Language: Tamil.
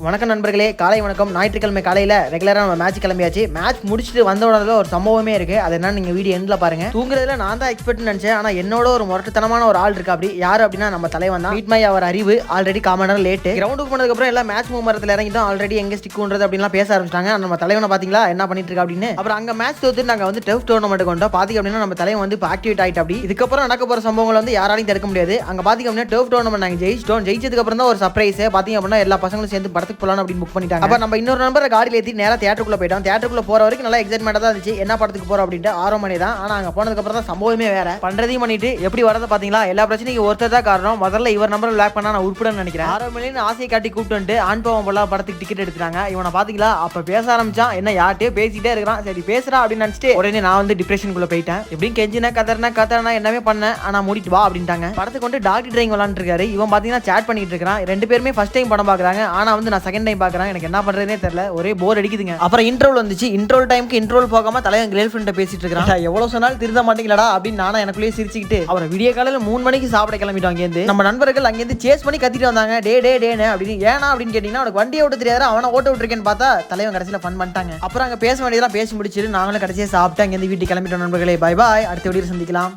வணக்கம் நண்பர்களே, காலை வணக்கம். ஞாயிற்றுக்கிழமை காலையில் ரெகுலராக நம்ம மேட்ச் கிளம்பியாச்சு. மேட்ச் முடிச்சுட்டு வந்த உடனே ஒரு சம்பவமே இருக்குது. அது என்னன்னு நீங்கள் வீடியோ எண்டில் பாருங்கள். தூங்குறதுல நான் தான் எக்ஸ்பெக்ட் நினச்சேன். ஆனால் என்னோட ஒரு முரட்டுத்தனமான ஒரு ஆள் இருக்கு. அப்படி யார் அப்படின்னா நம்ம தலைவன் தான். மீட் மை அவர் அறிவு. ஆல்ரெடி காமனர் லேட்டு கிரவுண்டுக்கு போனதுக்கப்புறம் எல்லாம் மேட்ச் மூவரத்தில் இறங்கிட்டோம். ஆல்ரெடி எங்கே ஸ்டிக்குன்றது அப்படின்லாம் பேச ஆரம்பிச்சிட்டாங்க. நம்ம தலைவனை பார்த்தீங்களா என்ன பண்ணிட்டு இருக்கா அப்படின்னு. அப்புறம் அங்கே மேட்ச் தோத்து நாங்கள் வந்து டெஃப் டோர்னமெண்ட் கொண்டோம். பார்த்தீங்க அப்படின்னா நம்ம தலைவன் வந்து இப்போ ஆக்டிவேட் ஆகிட்டு. அப்படி இதுக்கப்புறம் நடக்க போகிற சம்பவங்களை வந்து யாராலையும் தடுக்க முடியாது. அங்கே பார்த்தீங்க அப்படின்னா டெஃப் டோர்னமெண்ட் நாங்கள் ஜெயிச்சிட்டோம். ஜெயிச்சதுக்கு அப்புறம் தான் ஒரு சர்ப்ரைஸ். பார்த்தீங்க அப்படின்னா எல்லா பசங்களும் சேர்ந்து படத்துக்கு போகலாம் அப்படின்னு புக் பண்ணி. அப்ப நம்ம இன்னொரு நம்பரை காடியில் ஏற்றி நேராக தியேட்டருக்குள்ள போயிட்டோம். தியேட்டருக்குள்ள போற வரைக்கும் நல்லா எக்ஸைட்மெண்டா தான் இருந்துச்சு. என்ன படத்துக்கு போறோம் அப்படின்ட்டு 6 மணி தான். ஆனா அங்க போனதுக்கு அப்புறம் தான் சம்பவமே வேற. பண்றதையும் பண்ணிட்டு எப்படி வரதை பாத்தீங்களா. எல்லா பிரச்சனையும் ஒருத்தர் தான் காரணம். முதல்ல இவர் நம்பர் பிளாக் பண்ணா நான் உருப்படன்னு நினைக்கிறேன். 6 மணின்னு ஆசையை காட்டி கூப்பிட்டு வந்து ஆண் பாவம் போல படத்துக்கு டிக்கெட் எடுத்துட்டாங்க. இவனை பாத்தீங்களா. அப்ப பேச ஆரம்பிச்சான். என்ன யார்ட்டே பேசிட்டே இருக்கிறான். சரி பேசுறா அப்படின்னு நினைச்சிட்டு உடனே நான் வந்து டிப்ரெஷனுக்குள்ள போயிட்டேன். எப்படியும் கெஞ்சினா கத்தனா எல்லாமே பண்ணேன். ஆனா மூடிட்டு வா அப்படின்ட்டாங்க. படத்துக்கு வந்து டாக்டர் டிரைவிங் விளாண்டு இருக்காரு. இவன் பாத்தீங்கன்னா சேட் பண்ணிட்டு இருக்கான். 2 பேருமே ஃபர்ஸ்ட் டைம் படம் பாக்குறாங்க. ஆனா வந்து நான் செகண்ட் டைம் பாக்குறேன். எனக்கு என்ன பண்றதுனே தெரியல. ஒரே போர் அடிக்குதுங்க. அப்புறம் இன்ட்ரோல் வந்துச்சு. இன்ட்ரோல் டைமுக்கு இன்ட்ரோல் போகாம தலைவன் கேர்ள் ஃப்ரெண்ட பேசிட்டு இருக்கான். எவ்வளவு சொன்னாலும் திருந்த மாட்டீங்களா அப்படின்னு நானும் எனக்குள்ளேயே சிரிச்சுக்கிட்டு அப்புறம் விடிய காலையில 3 மணிக்கு சாப்பிட கிளம்பிட்டோம். அங்கேருந்து நம்ம நண்பர்கள் அங்கேருந்து சேஸ் பண்ணி கத்திட்டு வந்தாங்க. டேன்னு அப்படின்னு. ஏன்னா அப்படின்னு கேட்டீங்கன்னா அவனுக்கு வண்டியை ஓட்ட தெரியாது. அவனை ஓட்ட விட்டுருக்கேன்னு பார்த்தா தலைவன் கடைசியில் ஃபன் பண்ணிட்டாங்க. அப்புறம் அங்கே பேச வேண்டியதெல்லாம் பேசி முடிச்சுட்டு நாங்களும் கடைசியாக சாப்பிட்டு அங்கேருந்து வீட்டுக்கு கிளம்பிட்டோம். நண்பர்களே, பாய் பாய். அடுத்த வீடியோ சந்திக்கலாம்.